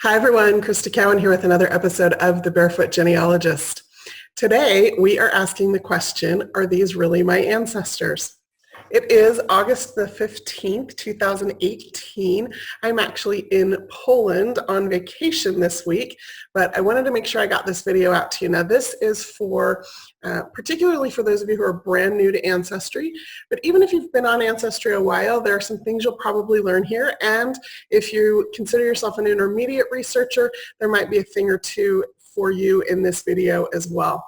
Hi everyone, Crista Cowan here with another episode of the Barefoot Genealogist. Today we are asking the question, are these really my ancestors? It is August the 15th, 2018. I'm actually in Poland on vacation this week, but I wanted to make sure I got this video out to you. Now this is for, particularly for those of you who are brand new to Ancestry, but even if you've been on Ancestry a while, there are some things you'll probably learn here, and if you consider yourself an intermediate researcher, there might be a thing or two for you in this video as well.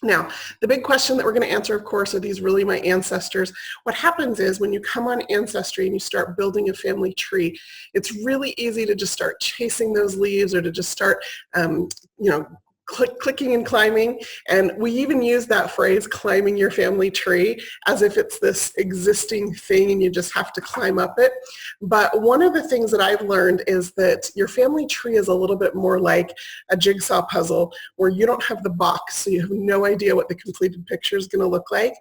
Now, the big question that we're going to answer, of course, are these really my ancestors? What happens is when you come on Ancestry and you start building a family tree, it's really easy to just start chasing those leaves or to just start, clicking and climbing. And we even use that phrase, climbing your family tree, as if it's this existing thing and you just have to climb up it. But one of the things that I've learned is that your family tree is a little bit more like a jigsaw puzzle where you don't have the box, so you have no idea what the completed picture is going to look like.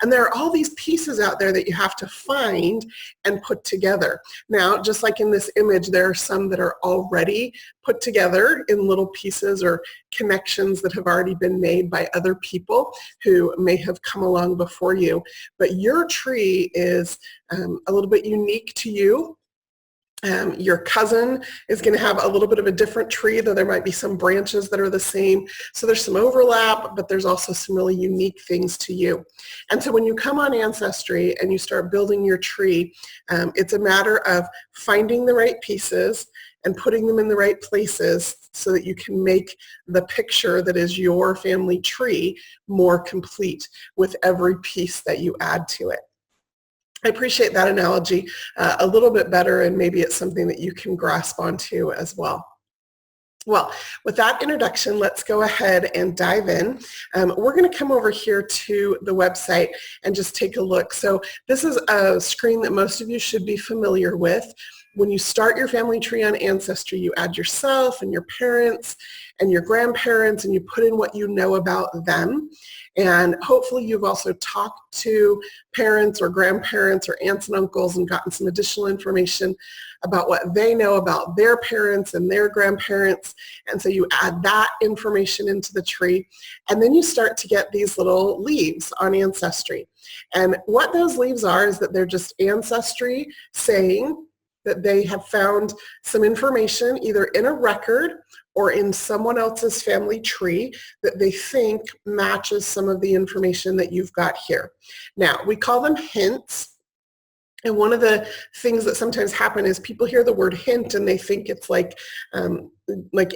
And there are all these pieces out there that you have to find and put together. Now, just like in this image, there are some that are already put together in little pieces or connections that have already been made by other people who may have come along before you. But your tree is a little bit unique to you. Your cousin is going to have a little bit of a different tree, though there might be some branches that are the same. So there's some overlap, but there's also some really unique things to you. And so when you come on Ancestry and you start building your tree, it's a matter of finding the right pieces and putting them in the right places so that you can make the picture that is your family tree more complete with every piece that you add to it. I appreciate that analogy a little bit better, and maybe it's something that you can grasp onto as well. Well, with that introduction, let's go ahead and dive in. We're going to come over here to the website and just take a look. So this is a screen that most of you should be familiar with. When you start your family tree on Ancestry, you add yourself and your parents and your grandparents, and you put in what you know about them. And hopefully you've also talked to parents or grandparents or aunts and uncles and gotten some additional information about what they know about their parents and their grandparents. And so you add that information into the tree, and then you start to get these little leaves on Ancestry. And what those leaves are is that they're just Ancestry saying that they have found some information either in a record or in someone else's family tree that they think matches some of the information that you've got here. Now, we call them hints. And one of the things that sometimes happen is people hear the word hint and they think it's like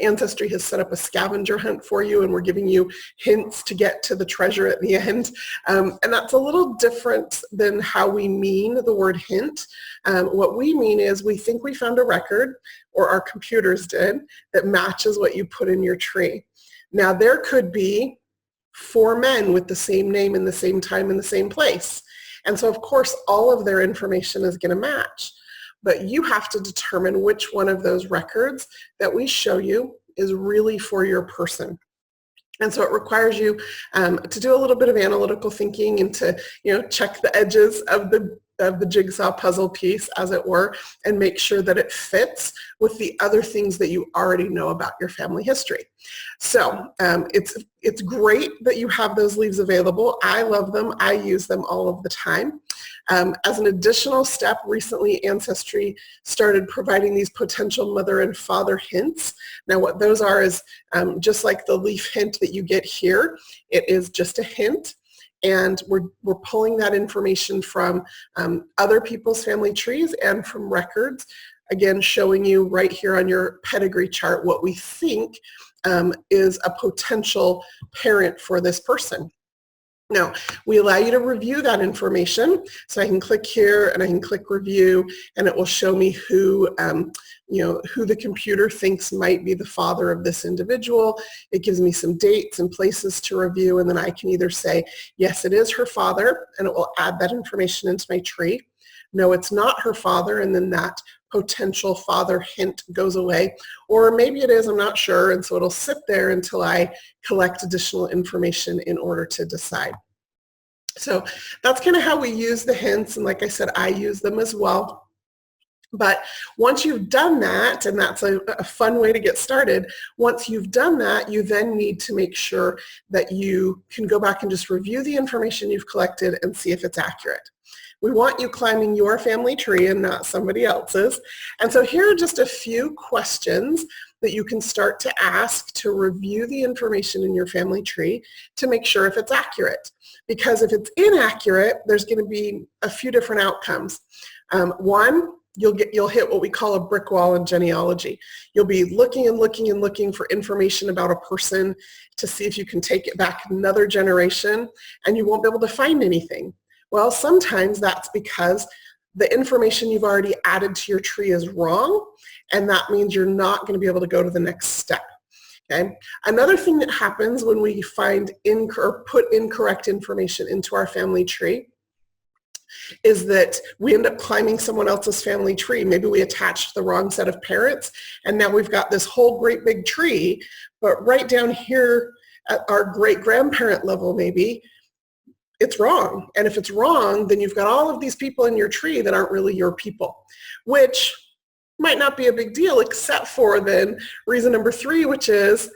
Ancestry has set up a scavenger hunt for you and we're giving you hints to get to the treasure at the end. And that's a little different than how we mean the word hint. What we mean is we think we found a record, or our computers did, that matches what you put in your tree. Now there could be 4 men with the same name in the same time in the same place. And so, of course, all of their information is going to match. But you have to determine which one of those records that we show you is really for your person. And so it requires you to do a little bit of analytical thinking and to, check the edges of the jigsaw puzzle piece, as it were, and make sure that it fits with the other things that you already know about your family history. So it's great that you have those leaves available. I love them. I use them all of the time. As an additional step, recently Ancestry started providing these potential mother and father hints. Now what those are is just like the leaf hint that you get here, it is just a hint. And we're pulling that information from other people's family trees and from records, again showing you right here on your pedigree chart what we think is a potential parent for this person. Now, we allow you to review that information, so I can click here and I can click review, and it will show me who the computer thinks might be the father of this individual. It gives me some dates and places to review, and then I can either say, yes, it is her father, and it will add that information into my tree. No, it's not her father, and then that potential father hint goes away. Or maybe it is, I'm not sure, and so it'll sit there until I collect additional information in order to decide. So that's kind of how we use the hints, and like I said, I use them as well. But once you've done that, and that's a fun way to get started, once you've done that, you then need to make sure that you can go back and just review the information you've collected and see if it's accurate. We want you climbing your family tree and not somebody else's. And so here are just a few questions that you can start to ask to review the information in your family tree to make sure if it's accurate. Because if it's inaccurate, there's going to be a few different outcomes. One, you'll hit what we call a brick wall in genealogy. You'll be looking and looking and looking for information about a person to see if you can take it back another generation, and you won't be able to find anything. Well, sometimes that's because the information you've already added to your tree is wrong, and that means you're not going to be able to go to the next step. Okay? Another thing that happens when we find or put incorrect information into our family tree is that we end up climbing someone else's family tree. Maybe we attached the wrong set of parents, and now we've got this whole great big tree, but right down here at our great-grandparent level maybe, it's wrong. And if it's wrong, then you've got all of these people in your tree that aren't really your people, which might not be a big deal, except for then reason number 3, which is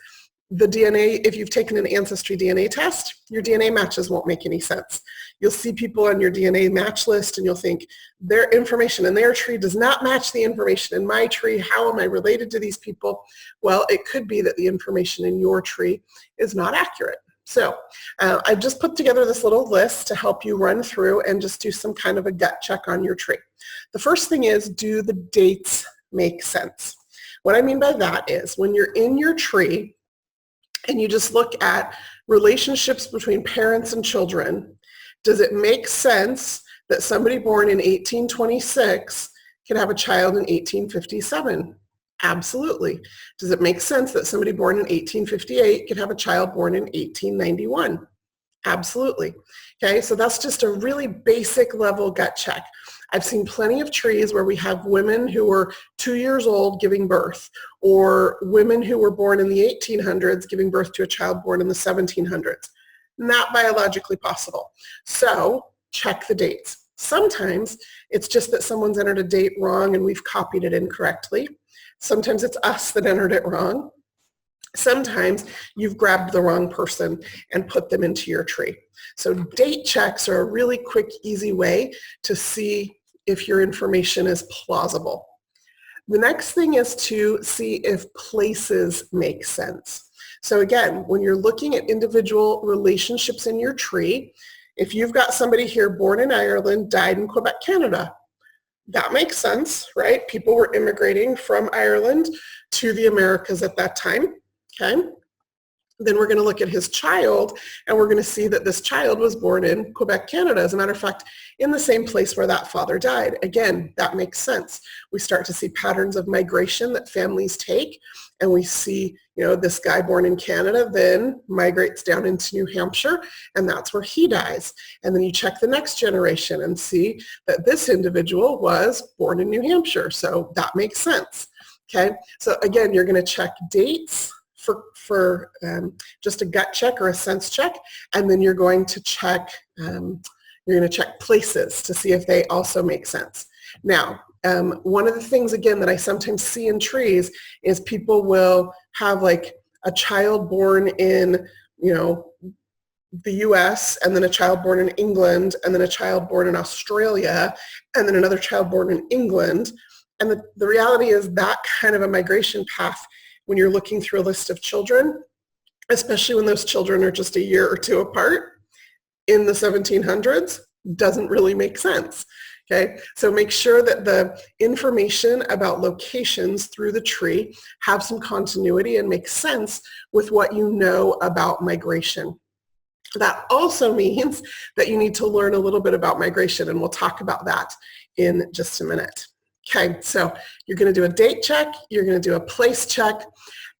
the DNA. If you've taken an Ancestry DNA test, your DNA matches won't make any sense. You'll see people on your DNA match list and you'll think their information in their tree does not match the information in my tree. How am I related to these people? Well, it could be that the information in your tree is not accurate. So I've just put together this little list to help you run through and just do some kind of a gut check on your tree. The first thing is, do the dates make sense? What I mean by that is when you're in your tree and you just look at relationships between parents and children, does it make sense that somebody born in 1826 can have a child in 1857? Absolutely. Does it make sense that somebody born in 1858 could have a child born in 1891? Absolutely. Okay, so that's just a really basic level gut check. I've seen plenty of trees where we have women who were 2 years old giving birth, or women who were born in the 1800s giving birth to a child born in the 1700s. Not biologically possible. So check the dates. Sometimes it's just that someone's entered a date wrong and we've copied it incorrectly. Sometimes it's us that entered it wrong. Sometimes you've grabbed the wrong person and put them into your tree. So date checks are a really quick, easy way to see if your information is plausible. The next thing is to see if places make sense. So again, when you're looking at individual relationships in your tree, if you've got somebody here born in Ireland, died in Quebec, Canada, that makes sense, right? People were immigrating from Ireland to the Americas at that time, okay? Then we're going to look at his child, and we're going to see that this child was born in Quebec, Canada. As a matter of fact, in the same place where that father died. Again, that makes sense. We start to see patterns of migration that families take, and we see, this guy born in Canada then migrates down into New Hampshire, and that's where he dies. And then you check the next generation and see that this individual was born in New Hampshire, so that makes sense. Okay, so again, you're going to check dates for just a gut check or a sense check, and then you're going to check places to see if they also make sense. Now, one of the things again that I sometimes see in trees is people will have like a child born in the US, and then a child born in England, and then a child born in Australia, and then another child born in England. And the reality is that kind of a migration path, when you're looking through a list of children, especially when those children are just a year or two apart in the 1700s, doesn't really make sense. Okay, so make sure that the information about locations through the tree have some continuity and make sense with what you know about migration. That also means that you need to learn a little bit about migration, and we'll talk about that in just a minute. Okay, so you're going to do a date check, you're going to do a place check,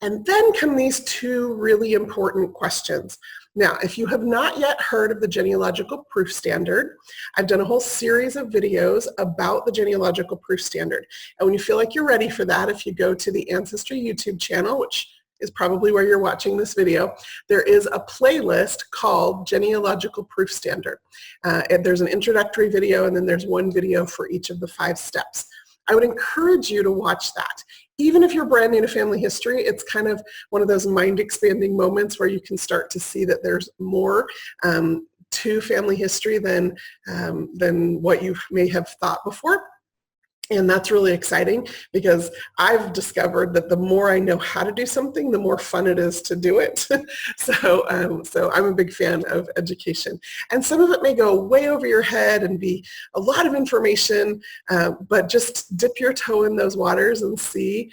and then come these two really important questions. Now, if you have not yet heard of the Genealogical Proof Standard, I've done a whole series of videos about the Genealogical Proof Standard. And when you feel like you're ready for that, if you go to the Ancestry YouTube channel, which is probably where you're watching this video, there is a playlist called Genealogical Proof Standard. And there's an introductory video, and then there's one video for each of the 5 steps. I would encourage you to watch that. Even if you're brand new to family history, it's kind of one of those mind-expanding moments where you can start to see that there's more to family history than what you may have thought before. And that's really exciting because I've discovered that the more I know how to do something, the more fun it is to do it. So I'm a big fan of education. And some of it may go way over your head and be a lot of information, but just dip your toe in those waters and see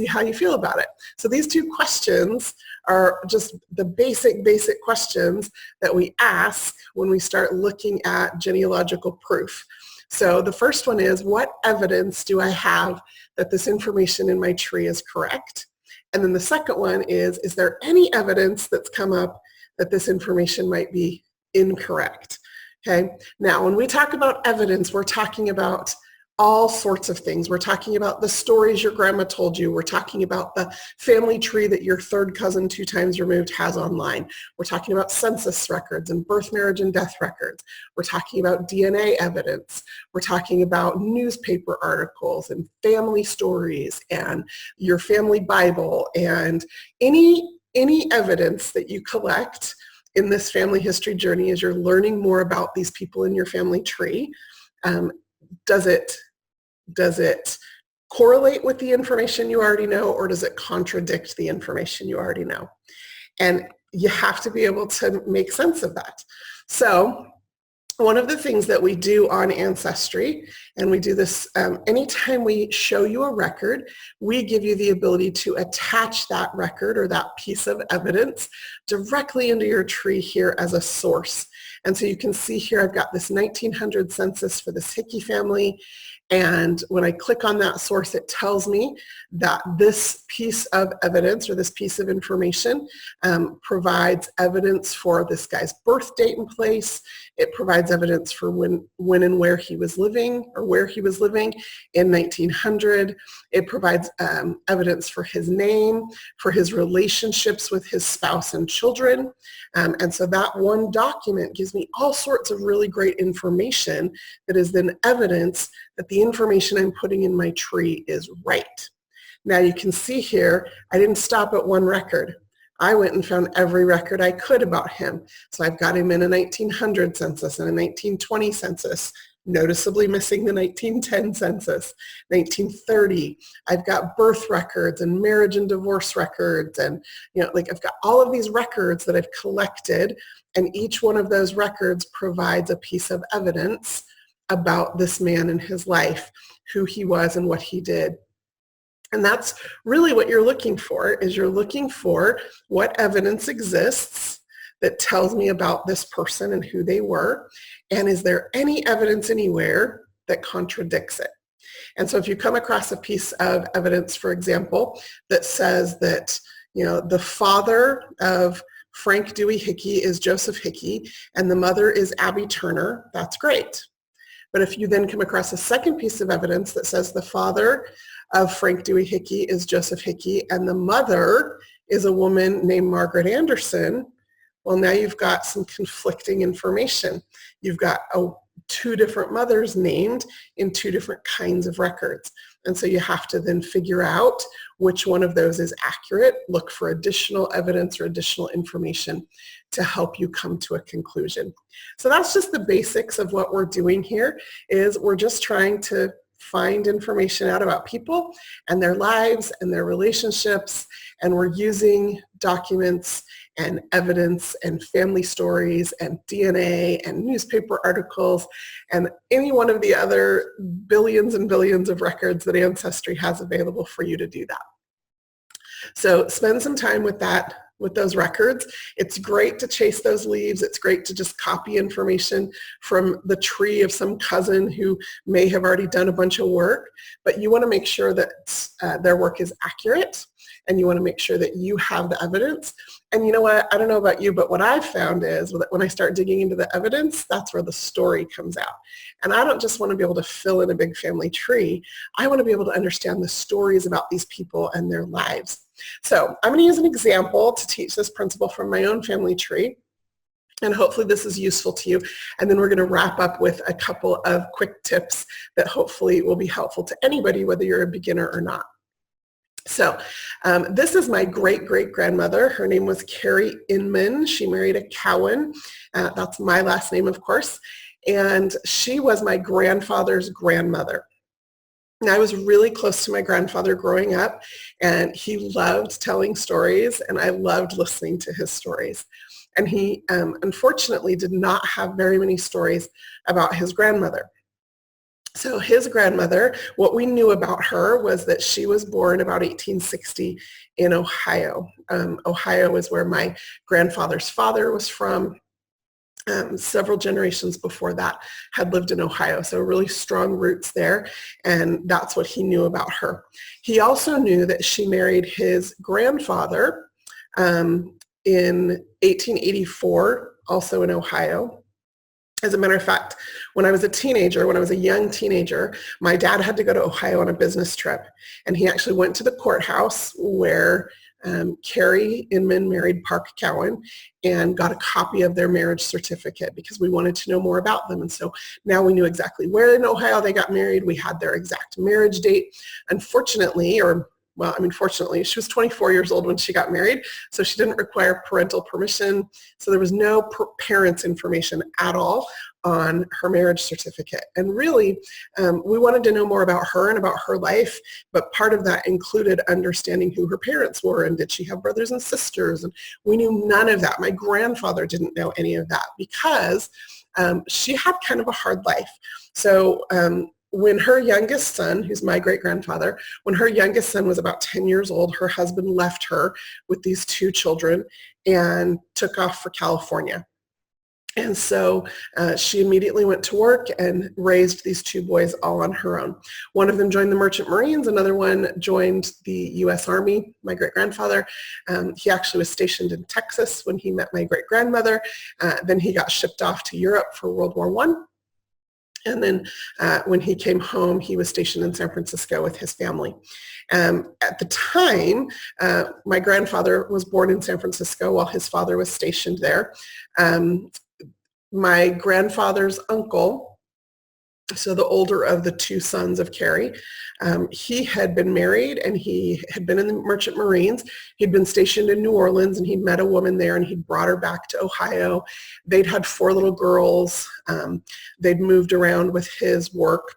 how you feel about it. So these two questions are just the basic questions that we ask when we start looking at genealogical proof. So the first one is, what evidence do I have that this information in my tree is correct? And then the second one is there any evidence that's come up that this information might be incorrect? Okay. Now, when we talk about evidence, we're talking about all sorts of things. We're talking about the stories your grandma told you. We're talking about the family tree that your third cousin 2 times removed has online. We're talking about census records and birth, marriage, and death records. We're talking about DNA evidence. We're talking about newspaper articles and family stories and your family Bible and any evidence that you collect in this family history journey as you're learning more about these people in your family tree. Does it correlate with the information you already know, or does it contradict the information you already know? And you have to be able to make sense of that. So one of the things that we do on Ancestry, and we do this anytime we show you a record, we give you the ability to attach that record or that piece of evidence directly into your tree here as a source. And so you can see here I've got this 1900 census for this Hickey family. And when I click on that source, it tells me that this piece of evidence or this piece of information provides evidence for this guy's birth date and place. It provides evidence for when and where he was living or where he was living in 1900. It provides evidence for his name, for his relationships with his spouse and children. And so that one document gives me all sorts of really great information that is then evidence that the information I'm putting in my tree is right. Now you can see here, I didn't stop at one record. I went and found every record I could about him. So I've got him in a 1900 census and a 1920 census, noticeably missing the 1910 census, 1930. I've got birth records and marriage and divorce records, and I've got all of these records that I've collected, and each one of those records provides a piece of evidence about this man and his life, who he was and what he did. And that's really what you're looking for, is you're looking for what evidence exists that tells me about this person and who they were, and is there any evidence anywhere that contradicts it? And so if you come across a piece of evidence, for example, that says that the father of Frank Dewey Hickey is Joseph Hickey and the mother is Abby Turner, that's great. But if you then come across a second piece of evidence that says the father of Frank Dewey Hickey is Joseph Hickey and the mother is a woman named Margaret Anderson, well, now you've got some conflicting information. You've got 2 different mothers named in 2 different kinds of records. And so you have to then figure out which one of those is accurate, look for additional evidence or additional information to help you come to a conclusion. So that's just the basics of what we're doing here, is we're just trying to find information out about people and their lives and their relationships, and we're using documents and evidence and family stories and DNA and newspaper articles and any one of the other billions and billions of records that Ancestry has available for you to do that. So spend some time with that, with those records. It's great to chase those leaves. It's great to just copy information from the tree of some cousin who may have already done a bunch of work, but you want to make sure that their work is accurate, and you want to make sure that you have the evidence. And you know what, I don't know about you, but what I've found is that when I start digging into the evidence, that's where the story comes out. And I don't just want to be able to fill in a big family tree. I want to be able to understand the stories about these people and their lives. So I'm going to use an example to teach this principle from my own family tree. And hopefully this is useful to you. And then we're going to wrap up with a couple of quick tips that hopefully will be helpful to anybody, whether you're a beginner or not. So this is my great-great-grandmother. Her name was Carrie Inman. She married a Cowan. That's my last name, of course. And she was my grandfather's grandmother. And I was really close to my grandfather growing up, and he loved telling stories, and I loved listening to his stories. And he unfortunately did not have very many stories about his grandmother. So his grandmother, what we knew about her was that she was born about 1860 in Ohio. Ohio is where my grandfather's father was from. Several generations before that had lived in Ohio, so really strong roots there, and that's what he knew about her. He also knew that she married his grandfather in 1884, also in Ohio. As a matter of fact, when I was a young teenager, my dad had to go to Ohio on a business trip, and he actually went to the courthouse where Carrie Inman married Park Cowan and got a copy of their marriage certificate because we wanted to know more about them. And so now we knew exactly where in Ohio they got married. We had their exact marriage date. Unfortunately, fortunately, she was 24 years old when she got married, so she didn't require parental permission. So there was no parents' information at all on her marriage certificate. And really, we wanted to know more about her and about her life, but part of that included understanding who her parents were and did she have brothers and sisters, and we knew none of that. My grandfather didn't know any of that because she had kind of a hard life. So when her youngest son, who's my great-grandfather, when her youngest son was about 10 years old, her husband left her with these two children and took off for California. And so she immediately went to work and raised these two boys all on her own. One of them joined the Merchant Marines. Another one joined the U.S. Army, my great-grandfather. He actually was stationed in Texas when he met my great-grandmother. Then he got shipped off to Europe for World War I. And then when he came home, he was stationed in San Francisco with his family. At the time, my grandfather was born in San Francisco while his father was stationed there. My grandfather's uncle, so the older of the two sons of Carrie, he had been married and he had been in the Merchant Marines. He'd been stationed in New Orleans and he'd met a woman there and he'd brought her back to Ohio. They'd had 4 little girls. They'd moved around with his work.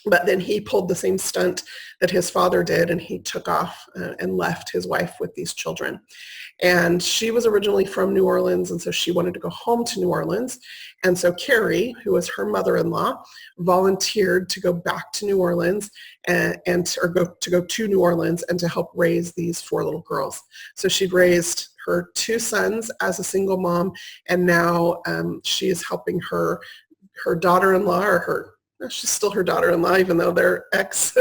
But then he pulled the same stunt that his father did, and he took off and left his wife with these children. And she was originally from New Orleans, and so she wanted to go home to New Orleans. And so Carrie, who was her mother-in-law, volunteered to go back to New Orleans go to New Orleans and to help raise these 4 little girls. So she'd raised her 2 sons as a single mom, and now she is helping her daughter-in-law, or she's still her daughter-in-law, even though they're ex.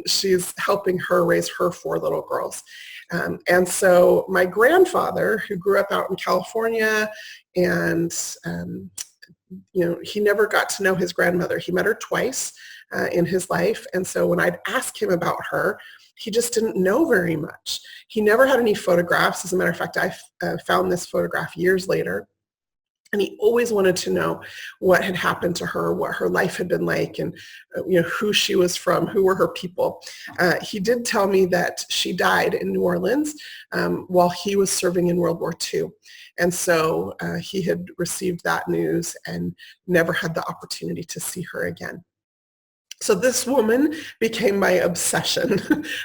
She's helping her raise her 4 little girls. And so my grandfather, who grew up out in California, and he never got to know his grandmother. He met her twice in his life. And so when I'd ask him about her, he just didn't know very much. He never had any photographs. As a matter of fact, I found this photograph years later. And he always wanted to know what had happened to her, what her life had been like, and who she was from, who were her people. He did tell me that she died in New Orleans while he was serving in World War II. And so he had received that news and never had the opportunity to see her again. So this woman became my obsession.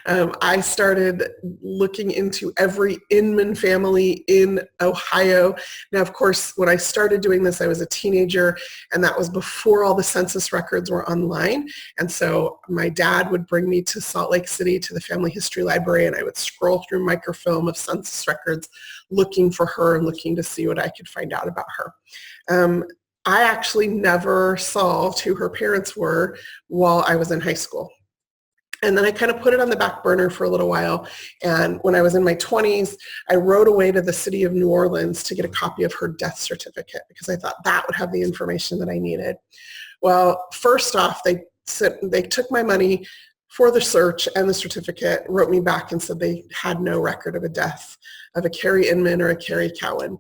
I started looking into every Inman family in Ohio. Now, of course, when I started doing this, I was a teenager, and that was before all the census records were online. And so my dad would bring me to Salt Lake City to the Family History Library, and I would scroll through microfilm of census records looking for her and looking to see what I could find out about her. I actually never solved who her parents were while I was in high school. And then I kind of put it on the back burner for a little while. And when I was in my 20s, I rode away to the city of New Orleans to get a copy of her death certificate because I thought that would have the information that I needed. Well, first off, they took my money for the search and the certificate, wrote me back and said they had no record of a death of a Carrie Inman or a Carrie Cowan.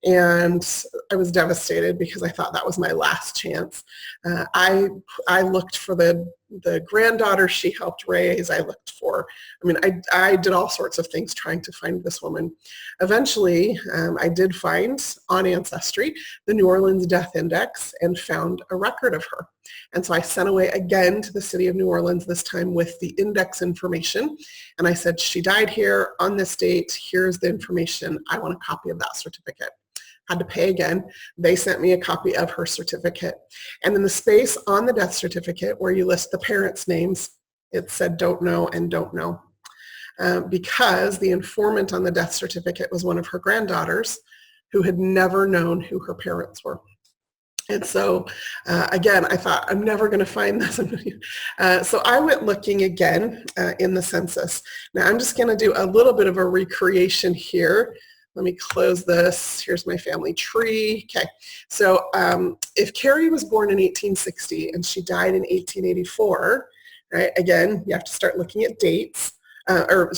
And I was devastated because I thought that was my last chance. I looked for the granddaughter she helped raise. I looked for, I did all sorts of things trying to find this woman. Eventually, I did find on Ancestry the New Orleans death index and found a record of her. And so I sent away again to the city of New Orleans, this time with the index information. And I said, she died here on this date. Here's the information. I want a copy of that certificate. Had to pay again. They sent me a copy of her certificate. And in the space on the death certificate where you list the parents' names, it said don't know and don't know. Because the informant on the death certificate was one of her granddaughters who had never known who her parents were. And so, again, I thought, I'm never going to find this. So I went looking again in the census. Now, I'm just going to do a little bit of a recreation here. Let me close this. Here's my family tree. Okay, so if Carrie was born in 1860 and she died in 1884, right, again, you have to start looking at dates. Or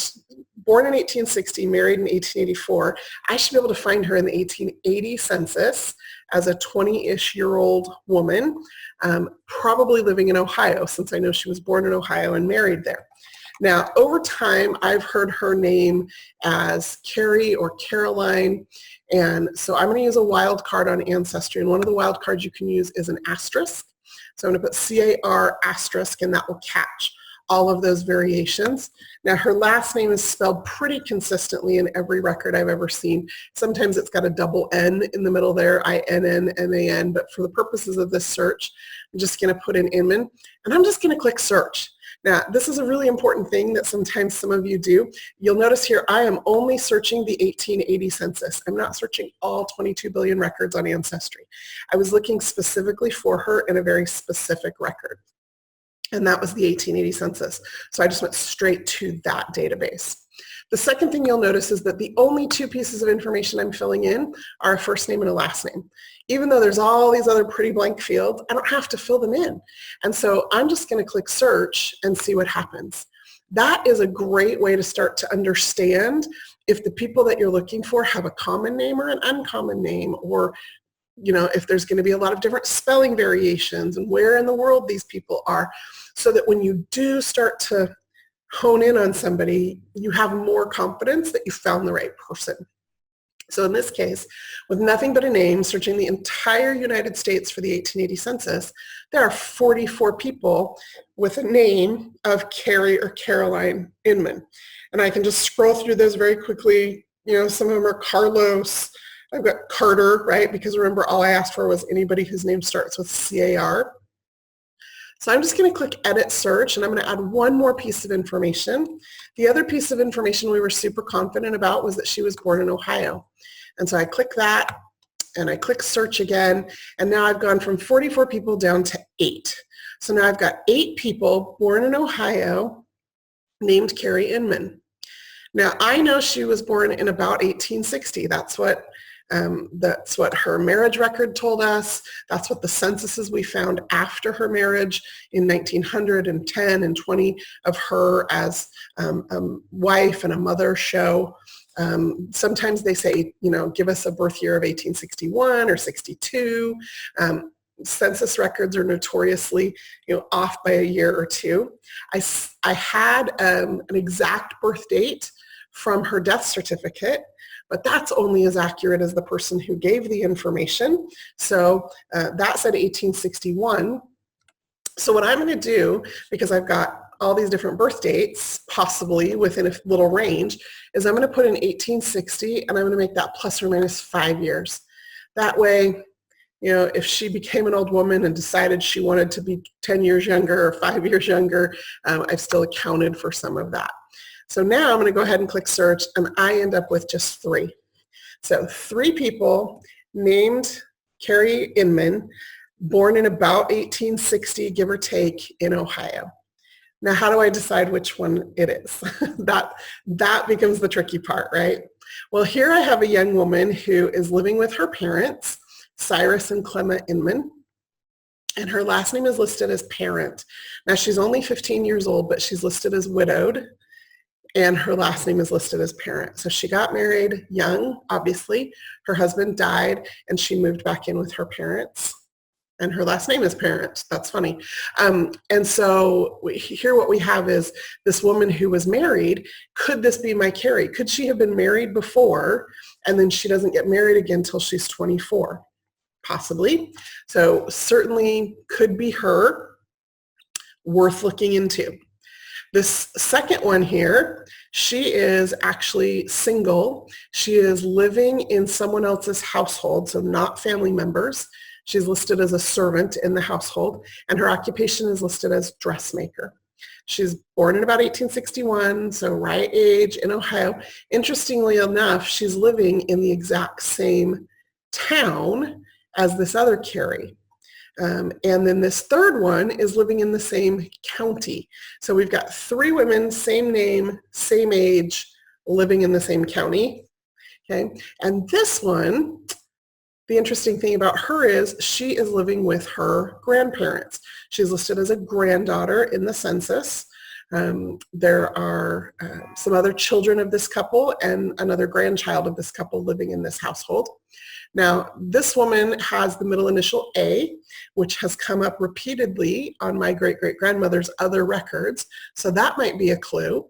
born in 1860, married in 1884, I should be able to find her in the 1880 census as a 20-ish-year-old woman, probably living in Ohio, since I know she was born in Ohio and married there. Now, over time, I've heard her name as Carrie or Caroline, and so I'm going to use a wild card on Ancestry, and one of the wild cards you can use is an asterisk. So I'm going to put C-A-R asterisk, and that will catch all of those variations. Now, her last name is spelled pretty consistently in every record I've ever seen. Sometimes it's got a double N in the middle there, I-N-N-M-A-N, but for the purposes of this search, I'm just going to put in Inman, and I'm just going to click search. Now, this is a really important thing that sometimes some of you do. You'll notice here I am only searching the 1880 census. I'm not searching all 22 billion records on Ancestry. I was looking specifically for her in a very specific record, and that was the 1880 census. So I just went straight to that database. The second thing you'll notice is that the only two pieces of information I'm filling in are a first name and a last name. Even though there's all these other pretty blank fields, I don't have to fill them in. And so I'm just going to click search and see what happens. That is a great way to start to understand if the people that you're looking for have a common name or an uncommon name, or if there's going to be a lot of different spelling variations and where in the world these people are, so that when you do start to hone in on somebody, you have more confidence that you found the right person. So in this case, with nothing but a name, searching the entire United States for the 1880 census, there are 44 people with a name of Carrie or Caroline Inman. And I can just scroll through those very quickly. Some of them are Carlos. I've got Carter, right? Because remember, all I asked for was anybody whose name starts with C-A-R. So I'm just going to click Edit Search, and I'm going to add one more piece of information. The other piece of information we were super confident about was that she was born in Ohio. And so I click that, and I click Search again, and now I've gone from 44 people down to 8. So now I've got 8 people born in Ohio named Carrie Inman. Now, I know she was born in about 1860. That's what her marriage record told us. That's what the censuses we found after her marriage in 1910 and 20 of her as a wife and a mother show. Sometimes they say, give us a birth year of 1861 or 62. Census records are notoriously, off by a year or two. I had an exact birth date from her death certificate, but that's only as accurate as the person who gave the information. So that said 1861. So what I'm going to do, because I've got all these different birth dates, possibly within a little range, is I'm going to put in 1860, and I'm going to make that plus or minus 5 years. That way, if she became an old woman and decided she wanted to be 10 years younger or 5 years younger, I've still accounted for some of that. So now I'm going to go ahead and click search, and I end up with just 3. So 3 people named Carrie Inman, born in about 1860, give or take, in Ohio. Now, how do I decide which one it is? that becomes the tricky part, right? Well, here I have a young woman who is living with her parents, Cyrus and Clemma Inman, and her last name is listed as Parent. Now, she's only 15 years old, but she's listed as widowed. and her last name is listed as Parent. So she got married young, obviously. Her husband died, and she moved back in with her parents. And her last name is Parent. That's funny. And so here what we have is this woman who was married. Could this be my Carrie? Could she have been married before, and then she doesn't get married again until she's 24? Possibly. So certainly could be her. Worth looking into. This second one here, she is actually single. She is living in someone else's household, so not family members. She's listed as a servant in the household, and her occupation is listed as dressmaker. She's born in about 1861, so right age in Ohio. Interestingly enough, she's living in the exact same town as this other Carrie. And then this third one is living in the same county. So we've got three women, same name, same age, living in the same county. Okay, and this one, the interesting thing about her is she is living with her grandparents. She's listed as a granddaughter in the census. There are some other children of this couple and another grandchild of this couple living in this household. Now, this woman has the middle initial A, which has come up repeatedly on my great-great-grandmother's other records, so that might be a clue.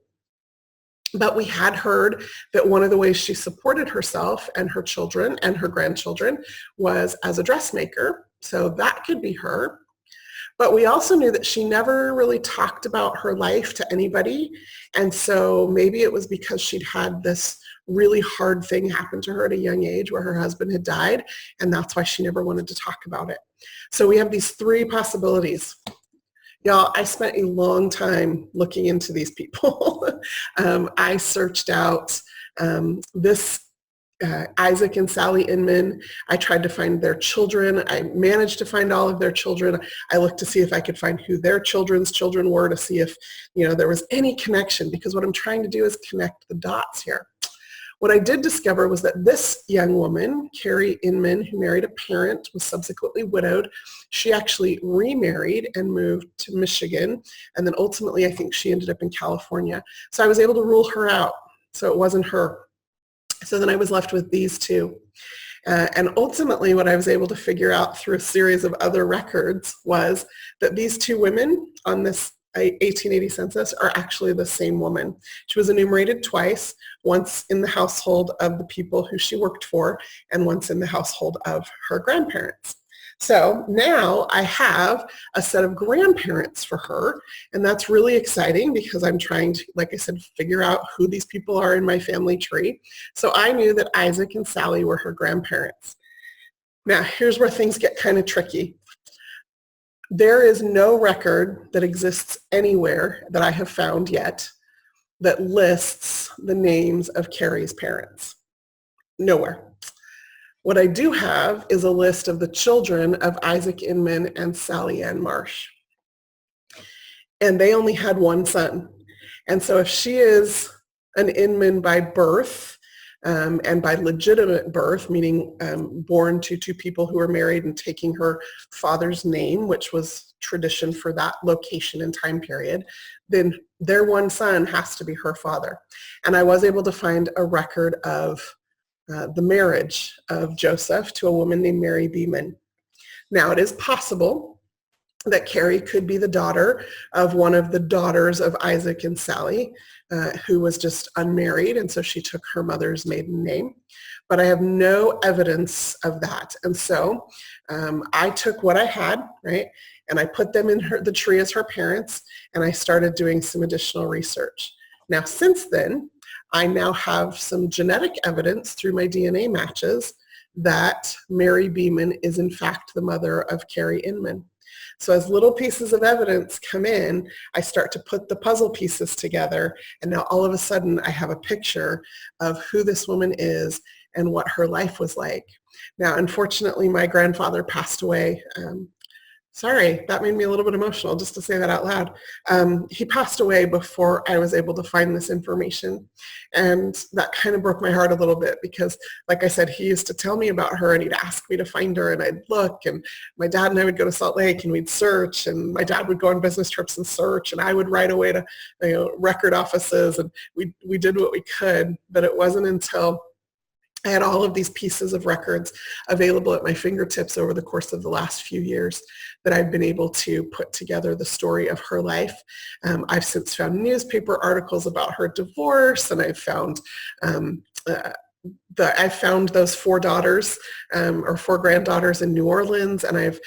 But we had heard that one of the ways she supported herself and her children and her grandchildren was as a dressmaker, so that could be her. But we also knew that she never really talked about her life to anybody, and so maybe it was because she'd had this really hard thing happen to her at a young age where her husband had died, and that's why she never wanted to talk about it. So we have these three possibilities. Y'all, I spent a long time looking into these people. I searched out this Isaac and Sally Inman. I tried to find their children. I managed to find all of their children. I looked to see if I could find who their children's children were to see if, there was any connection, because what I'm trying to do is connect the dots here. What I did discover was that this young woman, Carrie Inman, who married a Parent, was subsequently widowed. She actually remarried and moved to Michigan, and then ultimately I think she ended up in California. So I was able to rule her out, so it wasn't her. So then I was left with these two. And ultimately what I was able to figure out through a series of other records was that these two women on this 1880 census are actually the same woman. She was enumerated twice, once in the household of the people who she worked for and once in the household of her grandparents. So now I have a set of grandparents for her, and that's really exciting because I'm trying to, like I said, figure out who these people are in my family tree. So I knew that Isaac and Sally were her grandparents. Now here's where things get kind of tricky. There is no record that exists anywhere that I have found yet that lists the names of Carrie's parents. Nowhere. What I do have is a list of the children of Isaac Inman and Sally Ann Marsh. And they only had one son. And so if she is an Inman by birth, and by legitimate birth, meaning born to two people who were married and taking her father's name, which was tradition for that location and time period, then their one son has to be her father. And I was able to find a record of the marriage of Joseph to a woman named Mary Beeman. Now, it is possible that Carrie could be the daughter of one of the daughters of Isaac and Sally, who was just unmarried, and so she took her mother's maiden name. But I have no evidence of that. And so I took what I had, right, and I put them in the tree as her parents, and I started doing some additional research. Now, since then, I now have some genetic evidence through my DNA matches that Mary Beeman is in fact the mother of Carrie Inman. So as little pieces of evidence come in, I start to put the puzzle pieces together, and now all of a sudden I have a picture of who this woman is and what her life was like. Now, unfortunately, my grandfather passed away Sorry, that made me a little bit emotional just to say that out loud. He passed away before I was able to find this information. And that kind of broke my heart a little bit because, like I said, he used to tell me about her and he'd ask me to find her and I'd look, and my dad and I would go to Salt Lake and we'd search, and my dad would go on business trips and search, and I would write away to record offices, and we did what we could. But it wasn't until I had all of these pieces of records available at my fingertips over the course of the last few years that I've been able to put together the story of her life. I've since found newspaper articles about her divorce, and I've found I found those 4 daughters or 4 granddaughters in New Orleans, and I've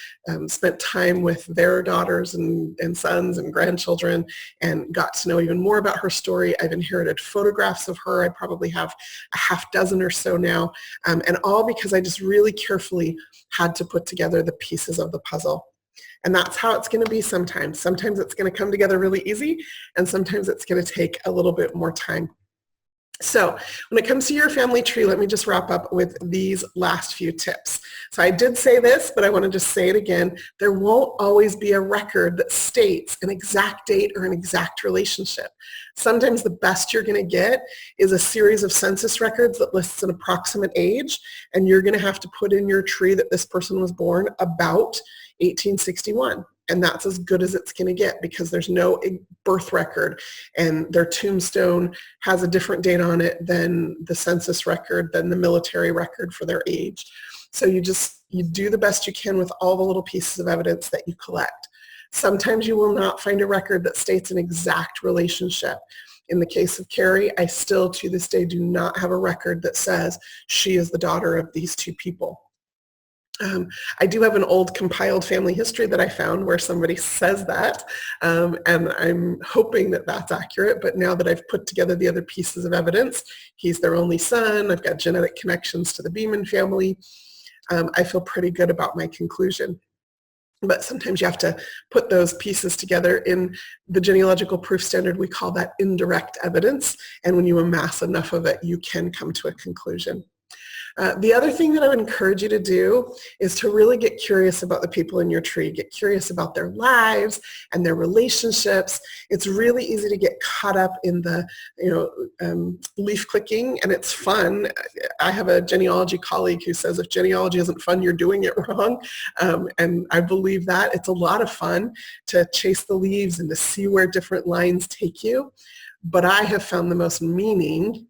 spent time with their daughters and sons and grandchildren and got to know even more about her story. I've inherited photographs of her. I probably have a half dozen or so now, and all because I just really carefully had to put together the pieces of the puzzle. And that's how it's going to be sometimes. Sometimes it's going to come together really easy, and sometimes it's going to take a little bit more time. So when it comes to your family tree, let me just wrap up with these last few tips. So I did say this, but I want to just say it again. There won't always be a record that states an exact date or an exact relationship. Sometimes the best you're going to get is a series of census records that lists an approximate age, and you're going to have to put in your tree that this person was born about 1861. And that's as good as it's going to get because there's no birth record, and their tombstone has a different date on it than the census record, than the military record for their age. So you do the best you can with all the little pieces of evidence that you collect. Sometimes you will not find a record that states an exact relationship. In the case of Carrie, I still to this day do not have a record that says she is the daughter of these 2 people. I do have an old compiled family history that I found where somebody says that, and I'm hoping that that's accurate, but now that I've put together the other pieces of evidence, he's their only son, I've got genetic connections to the Beeman family, I feel pretty good about my conclusion. But sometimes you have to put those pieces together. In the genealogical proof standard, we call that indirect evidence, and when you amass enough of it, you can come to a conclusion. The other thing that I would encourage you to do is to really get curious about the people in your tree. Get curious about their lives and their relationships. It's really easy to get caught up in the leaf clicking, and it's fun. I have a genealogy colleague who says if genealogy isn't fun, you're doing it wrong. And I believe that. It's a lot of fun to chase the leaves and to see where different lines take you. But I have found the most meaning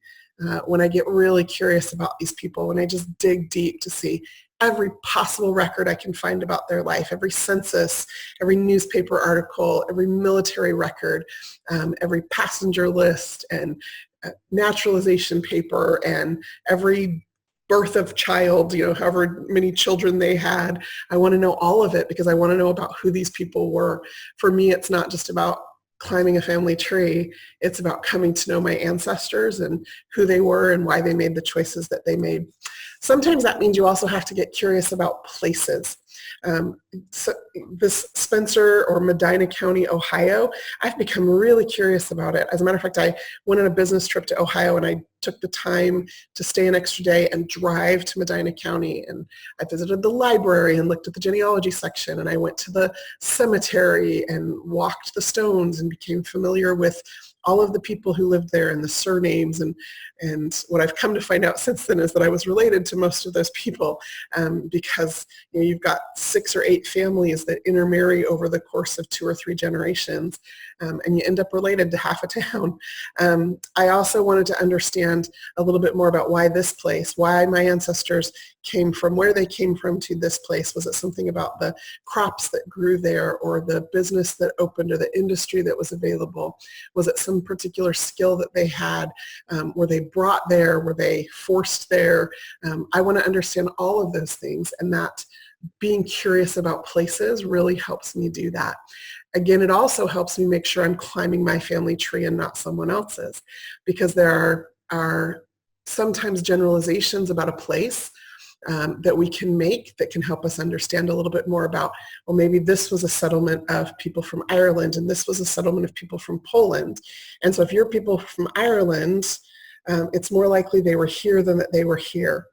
when I get really curious about these people, when I just dig deep to see every possible record I can find about their life, every census, every newspaper article, every military record, every passenger list and naturalization paper, and every birth of child, however many children they had. I want to know all of it because I want to know about who these people were. For me, it's not just about climbing a family tree. It's about coming to know my ancestors and who they were and why they made the choices that they made. Sometimes that means you also have to get curious about places. So this Spencer or Medina County, Ohio, I've become really curious about it. As a matter of fact, I went on a business trip to Ohio and I took the time to stay an extra day and drive to Medina County, and I visited the library and looked at the genealogy section, and I went to the cemetery and walked the stones and became familiar with all of the people who lived there and the surnames, and what I've come to find out since then is that I was related to most of those people because you've got 6 or 8 families that intermarry over the course of 2 or 3 generations, and you end up related to half a town. I also wanted to understand a little bit more about why this place, why my ancestors came from where they came from to this place. Was it something about the crops that grew there, or the business that opened, or the industry that was available? Was it some particular skill that they had? Were they brought there? Were they forced there? I want to understand all of those things, and that being curious about places really helps me do that. Again, it also helps me make sure I'm climbing my family tree and not someone else's, because there are sometimes generalizations about a place that we can make that can help us understand a little bit more about, well, maybe this was a settlement of people from Ireland and this was a settlement of people from Poland. And so if you're people from Ireland, it's more likely they were here than that they were here.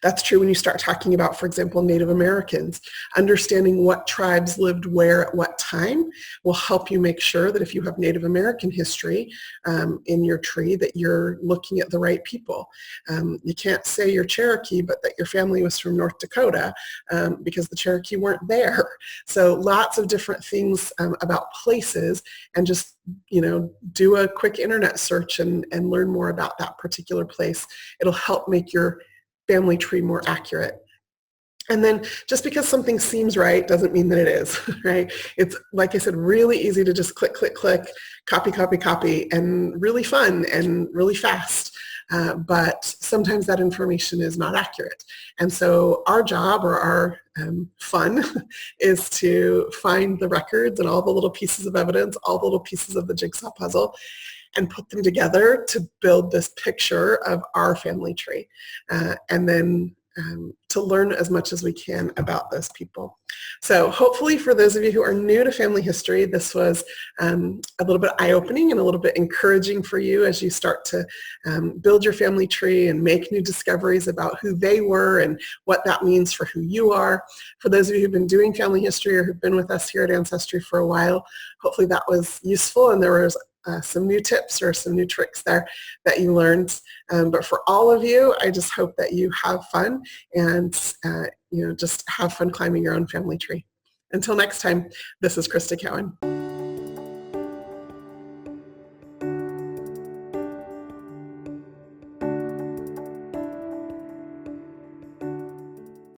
That's true when you start talking about, for example, Native Americans. Understanding what tribes lived where at what time will help you make sure that if you have Native American history in your tree, that you're looking at the right people. You can't say you're Cherokee, but that your family was from North Dakota because the Cherokee weren't there. So lots of different things about places, and just, you know, do a quick internet search and learn more about that particular place. It'll help make your family tree more accurate. And then just because something seems right doesn't mean that it is, right? It's, like I said, really easy to just click, click, click, copy, copy, copy, and really fun and really fast. But sometimes that information is not accurate. And so our job, or our fun, is to find the records and all the little pieces of evidence, all the little pieces of the jigsaw puzzle, and put them together to build this picture of our family tree. And then to learn as much as we can about those people. So hopefully for those of you who are new to family history, this was a little bit eye-opening and a little bit encouraging for you as you start to build your family tree and make new discoveries about who they were and what that means for who you are. For those of you who've been doing family history or who've been with us here at Ancestry for a while, hopefully that was useful and there was some new tips or some new tricks there that you learned. But for all of you, I just hope that you have fun and you know, just have fun climbing your own family tree. Until next time, this is Crista Cowan.